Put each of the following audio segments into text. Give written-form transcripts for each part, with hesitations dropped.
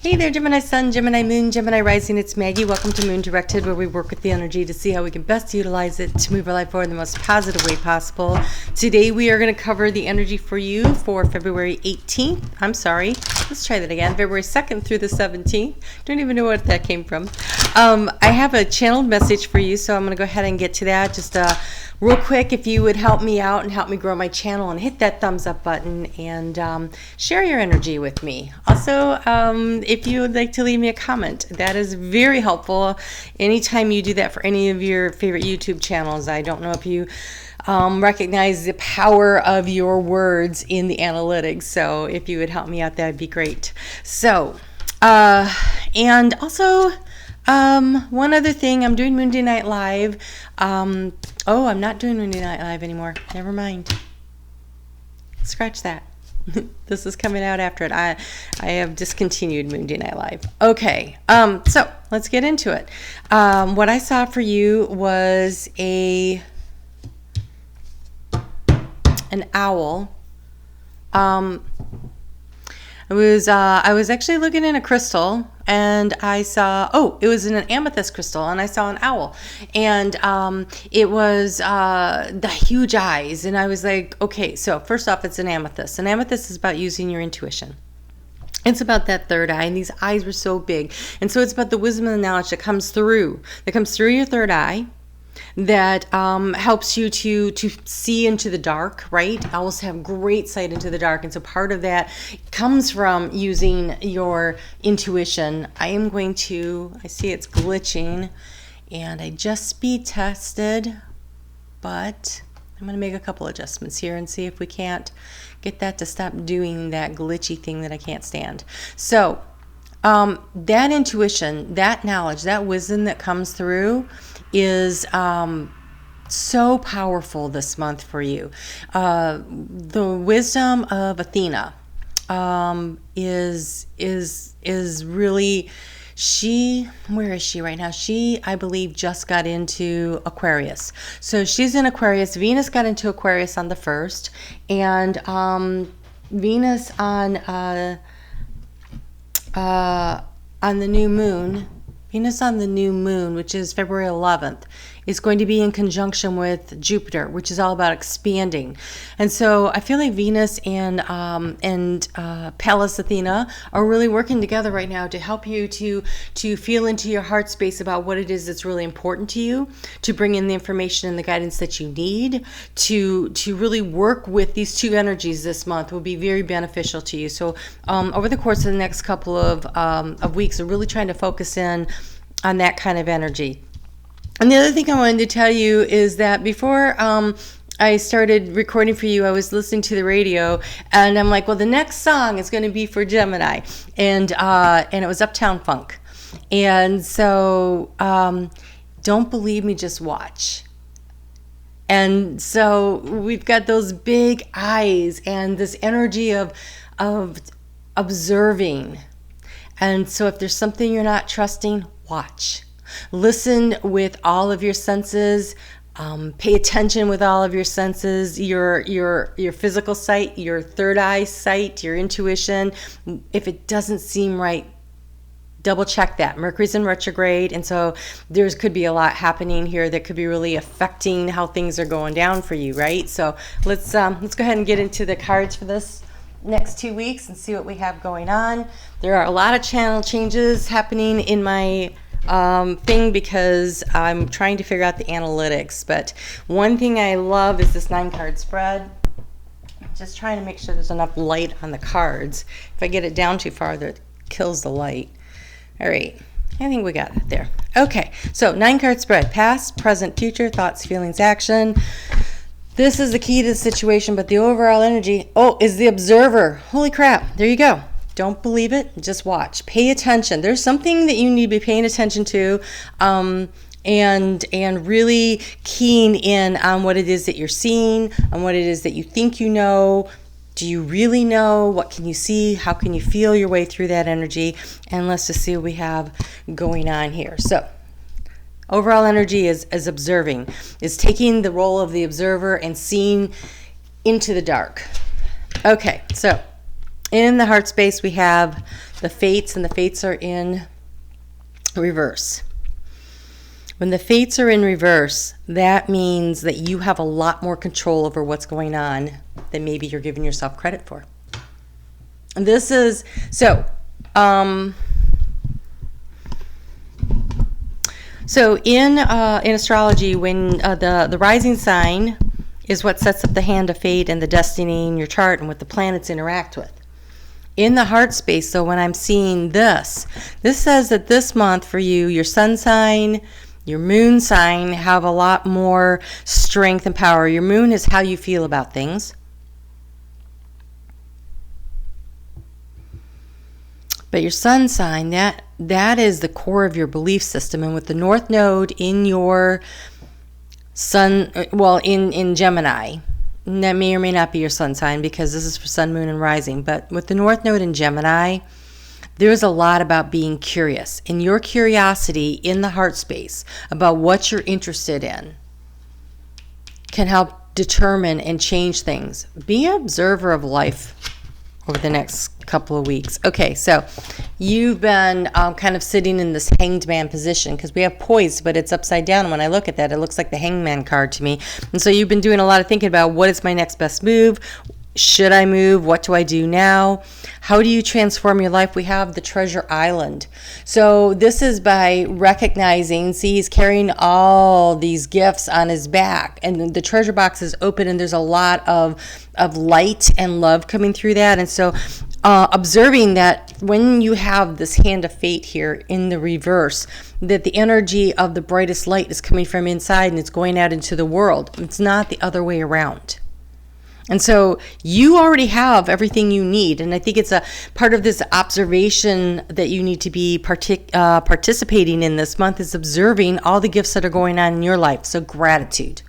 Hey there, Gemini Sun, Gemini Moon, Gemini Rising. It's Maggie. Welcome to Moon Directed, where we work with the energy to see how we can best utilize it to move our life forward in the most positive way possible. Today, we are going to cover the energy for you for February 18th. I'm sorry. Let's try that again. February 2nd through the 17th. Don't even know what that came from. I have a channeled message for you, so I'm going to go ahead and get to that. Just real quick, if you would help me out and help me grow my channel and hit that thumbs up button and share your energy with me. Also, if you would like to leave me a comment, that is very helpful. Anytime you do that for any of your favorite YouTube channels, I don't know if you recognize the power of your words in the analytics. So if you would help me out, that'd be great. So, and also, one other thing, I'm doing Monday Night Live. I'm not doing Monday Night Live anymore. Never mind. Scratch that. This is coming out after it. I have discontinued Monday Night Live. Okay, so let's get into it. What I saw for you was an owl. I was actually looking in a crystal, and I saw, it was in an amethyst crystal, and I saw an owl, and it was the huge eyes, and I was like, okay, so first off, it's an amethyst. An amethyst is about using your intuition. It's about that third eye, and these eyes were so big, and so it's about the wisdom and the knowledge that comes through your third eye, that helps you to see into the dark, right? Owls have great sight into the dark, and so part of that comes from using your intuition. I see it's glitching, and I just speed tested, but I'm going to make a couple adjustments here and see if we can't get that to stop doing that glitchy thing that I can't stand. So that intuition, that knowledge, that wisdom that comes through is so powerful this month for you. The wisdom of Athena is really, where is she right now? She, I believe, just got into Aquarius. So she's in Aquarius. Venus got into Aquarius on the 1st, and Venus on the new moon. Venus on the new moon, which is February 11th, is going to be in conjunction with Jupiter, which is all about expanding. And so I feel like Venus and Pallas Athena are really working together right now to help you to feel into your heart space about what it is that's really important to you, to bring in the information and the guidance that you need, to really work with these two energies this month will be very beneficial to you. So over the course of the next couple of weeks, we're really trying to focus in on that kind of energy. And the other thing I wanted to tell you is that before I started recording for you, I was listening to the radio, and I'm like, well, the next song is going to be for Gemini, and it was Uptown Funk. And so don't believe me, just watch. And so we've got those big eyes and this energy of observing. And so if there's something you're not trusting, watch. Listen with all of your senses. Pay attention with all of your senses, your physical sight, your third eye sight, your intuition. If it doesn't seem right, double check that. Mercury's in retrograde, and so there could be a lot happening here that could be really affecting how things are going down for you, right? So let's go ahead and get into the cards for this next 2 weeks and see what we have going on. There are a lot of channel changes happening in my thing because I'm trying to figure out the analytics. But one thing I love is this 9-card spread. Just trying to make sure there's enough light on the cards. If I get it down too far, that kills the light. All right, I think we got it there. Okay, so 9-card spread: past, present, future, thoughts, feelings, action. This is the key to the situation, but the overall energy, is the observer. Holy crap, there you go. Don't believe it, just watch. Pay attention. There's something that you need to be paying attention to, and really keying in on what it is that you're seeing, on what it is that you think you know. Do you really know? What can you see? How can you feel your way through that energy? And let's just see what we have going on here. So overall energy is observing, is taking the role of the observer and seeing into the dark. Okay, so In the heart space, we have the fates, and the fates are in reverse. When the fates are in reverse, that means that you have a lot more control over what's going on than maybe you're giving yourself credit for. And this is, so in astrology, when the rising sign is what sets up the hand of fate and the destiny in your chart and what the planets interact with. In the heart space, so when I'm seeing this says that this month for you, your sun sign, your moon sign have a lot more strength and power. Your moon is how you feel about things. But your sun sign, that is the core of your belief system. And with the North Node in your sun, well, in Gemini, and that may or may not be your sun sign because this is for sun, moon, and rising. But with the North Node in Gemini, there's a lot about being curious. And your curiosity in the heart space about what you're interested in can help determine and change things. Be an observer of life over the next couple of weeks. Okay, so you've been kind of sitting in this hanged man position because we have poised, but it's upside down. When I look at that, it looks like the hangman card to me. And so you've been doing a lot of thinking about what is my next best move? Should I move? What do I do now? How do you transform your life? We have the treasure island. So this is by recognizing, see, he's carrying all these gifts on his back, and the treasure box is open, and there's a lot of light and love coming through that. And so observing that when you have this hand of fate here in the reverse, that the energy of the brightest light is coming from inside and it's going out into the world. It's not the other way around. And so you already have everything you need. And I think it's a part of this observation that you need to be participating in this month is observing all the gifts that are going on in your life. So gratitude.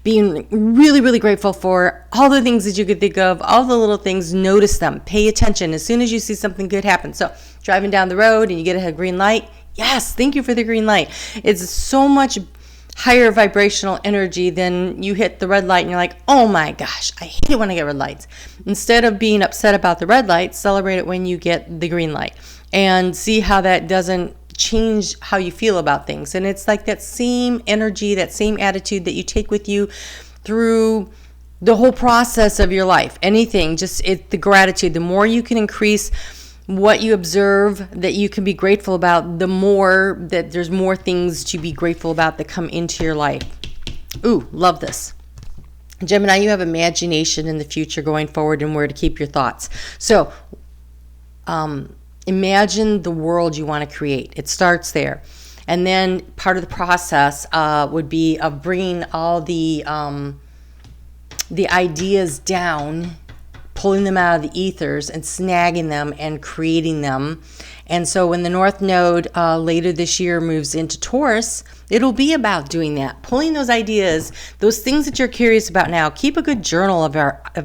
Being really, really grateful for all the things that you could think of, all the little things, notice them, pay attention as soon as you see something good happen. So driving down the road and you get a green light. Yes, thank you for the green light. It's so much higher vibrational energy than you hit the red light and you're like, oh my gosh, I hate it when I get red lights. Instead of being upset about the red light, celebrate it when you get the green light and see how that doesn't change how you feel about things. And it's like that same energy, that same attitude that you take with you through the whole process of your life. Anything, just the gratitude. The more you can increase what you observe that you can be grateful about, the more that there's more things to be grateful about that come into your life. Ooh, love this. Gemini, you have imagination in the future going forward and where to keep your thoughts. So imagine the world you want to create. It starts there. And then part of the process would be of bringing all the ideas down, pulling them out of the ethers and snagging them and creating them. And so when the North Node later this year moves into Taurus, it'll be about doing that, pulling those ideas, those things that you're curious about now. Keep a good journal of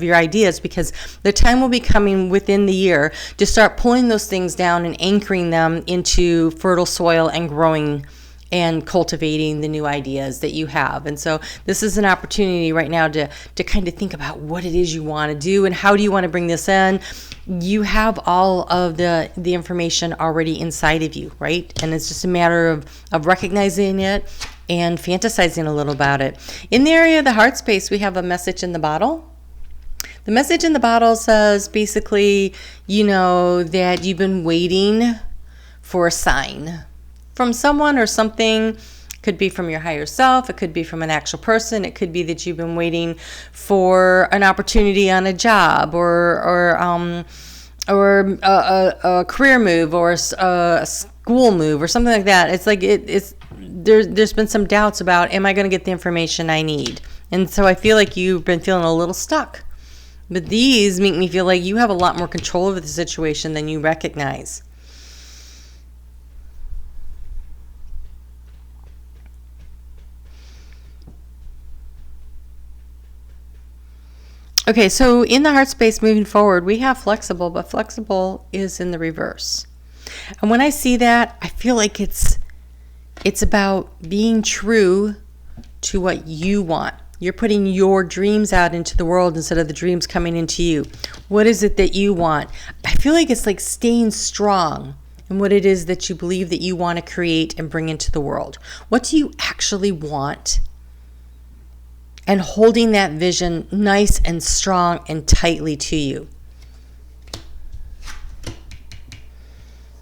your ideas, because the time will be coming within the year to start pulling those things down and anchoring them into fertile soil and growing and cultivating the new ideas that you have. And so this is an opportunity right now to kind of think about what it is you want to do and how do you want to bring this in. You have all of the information already inside of you, right? And it's just a matter of recognizing it and fantasizing a little about it. In the area of the heart space, we have a message in the bottle. The message in the bottle says basically, that you've been waiting for a sign from someone or something. Could be from your higher self. It could be from an actual person. It could be that you've been waiting for an opportunity on a job or a career move or a school move or something like that. It's like there's been some doubts about, am I going to get the information I need? And so I feel like you've been feeling a little stuck. But these make me feel like you have a lot more control over the situation than you recognize. Okay, so in the heart space moving forward, we have flexible, but flexible is in the reverse. And when I see that, I feel like it's about being true to what you want. You're putting your dreams out into the world instead of the dreams coming into you. What is it that you want? I feel like it's like staying strong in what it is that you believe that you want to create and bring into the world. What do you actually want? And holding that vision nice and strong and tightly to you.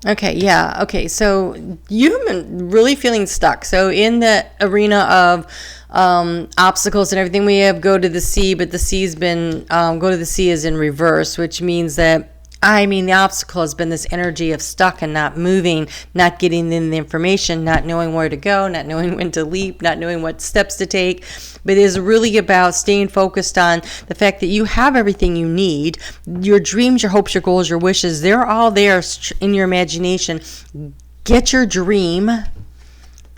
Okay, yeah. Okay, so you've been really feeling stuck. So in the arena of obstacles and everything, we have go to the sea, but the sea's been, go to the sea is in reverse, which means that, the obstacle has been this energy of stuck and not moving, not getting in the information, not knowing where to go, not knowing when to leap, not knowing what steps to take. But it is really about staying focused on the fact that you have everything you need. Your dreams, your hopes, your goals, your wishes, they're all there in your imagination. Get your dream,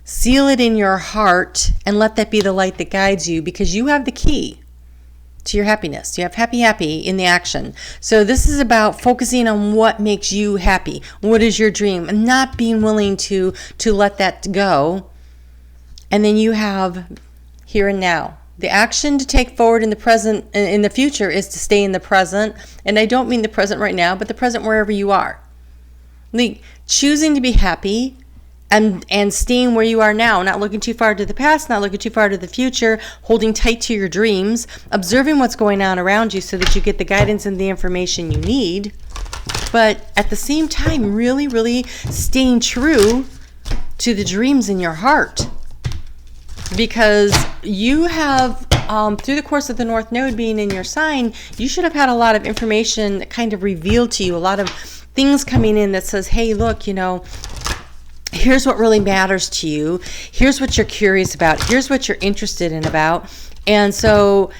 seal it in your heart, and let that be the light that guides you, because you have the key to your happiness. You have happy in the action. So this is about focusing on what makes you happy. What is your dream? And not being willing to let that go. And then you have here and now. The action to take forward in the present, in the future, is to stay in the present. And I don't mean the present right now, but the present wherever you are. Like choosing to be happy and staying where you are now, not looking too far to the past, not looking too far to the future, holding tight to your dreams, observing what's going on around you so that you get the guidance and the information you need, but at the same time, really, really staying true to the dreams in your heart. Because you have, through the course of the North Node being in your sign, you should have had a lot of information that kind of revealed to you, a lot of things coming in that says, hey, look, here's what really matters to you. Here's what you're curious about. Here's what you're interested in about. And so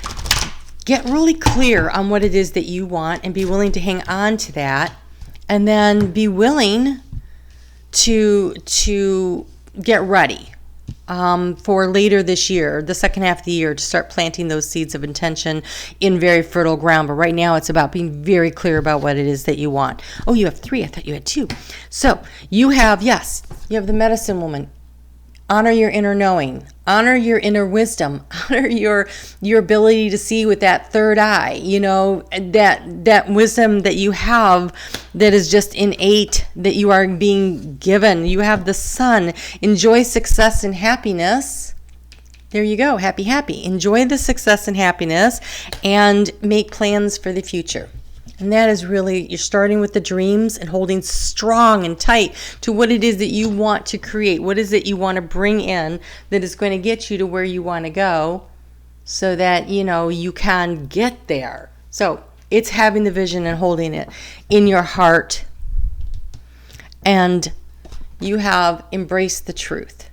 get really clear on what it is that you want and be willing to hang on to that. And then be willing to get ready for later this year, the second half of the year, to start planting those seeds of intention in very fertile ground. But right now it's about being very clear about what it is that you want. Oh, you have 3. I thought you had 2. So you have the medicine woman. Honor your inner knowing. Honor your inner wisdom. Honor your ability to see with that third eye. That wisdom that you have that is just innate, that you are being given. You have the sun. Enjoy success and happiness. There you go. Happy. Enjoy the success and happiness and make plans for the future. And that is really, you're starting with the dreams and holding strong and tight to what it is that you want to create. What is it you want to bring in that is going to get you to where you want to go so that, you can get there. So it's having the vision and holding it in your heart. And you have embraced the truth.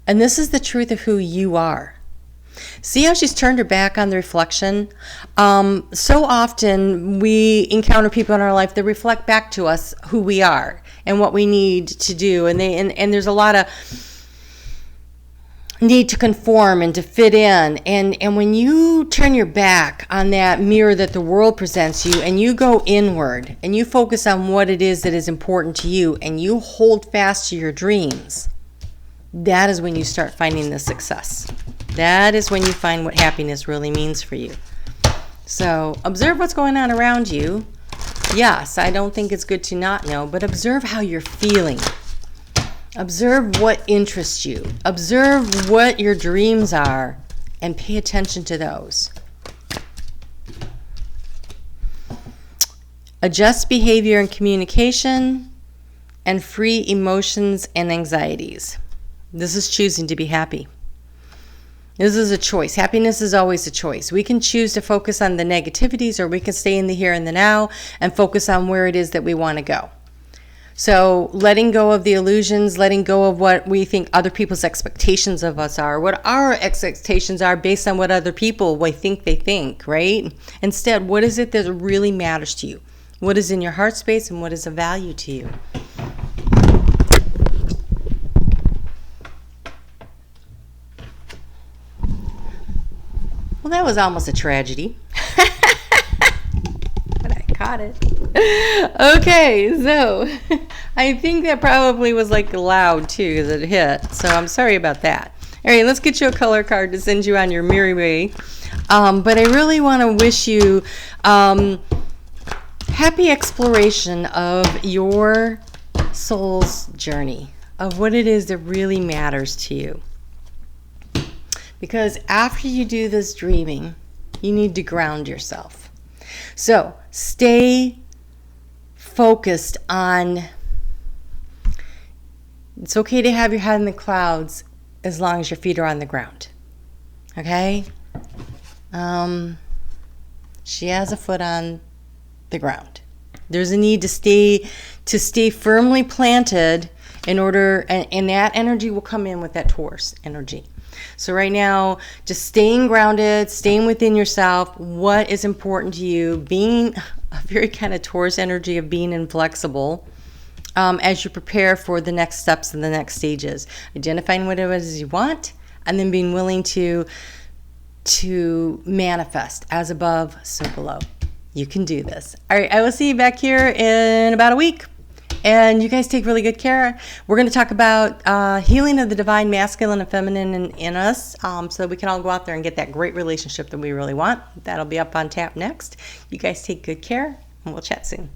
And this is the truth of who you are. See how she's turned her back on the reflection? So often we encounter people in our life that reflect back to us who we are and what we need to do. And there's a lot of need to conform and to fit in. And when you turn your back on that mirror that the world presents you and you go inward and you focus on what it is that is important to you and you hold fast to your dreams, that is when you start finding the success. That is when you find what happiness really means for you. So observe what's going on around you. Yes, I don't think it's good to not know, but observe how you're feeling. Observe what interests you. Observe what your dreams are and pay attention to those. Adjust behavior and communication and free emotions and anxieties. This is choosing to be happy. This is a choice. Happiness is always a choice. We can choose to focus on the negativities, or we can stay in the here and the now and focus on where it is that we want to go. So letting go of the illusions, letting go of what we think other people's expectations of us are, what our expectations are based on what other people think they think, right? Instead, what is it that really matters to you? What is in your heart space and what is of value to you? Well, that was almost a tragedy. But I caught it. Okay, so I think that probably was loud too, because it hit. So I'm sorry about that. All right, let's get you a color card to send you on your merry way. But I really want to wish you happy exploration of your soul's journey, of what it is that really matters to you. Because after you do this dreaming, you need to ground yourself. So stay focused on, it's okay to have your head in the clouds as long as your feet are on the ground. Okay? She has a foot on the ground. There's a need to stay firmly planted in order, and that energy will come in with that Taurus energy. So right now, just staying grounded, staying within yourself, what is important to you, being a very kind of Taurus energy of being inflexible as you prepare for the next steps and the next stages. Identifying what it is you want, and then being willing to manifest as above, so below. You can do this. All right, I will see you back here in about a week. And you guys take really good care. We're going to talk about healing of the divine masculine and feminine in us, so that we can all go out there and get that great relationship that we really want. That'll be up on tap next. You guys take good care, and we'll chat soon.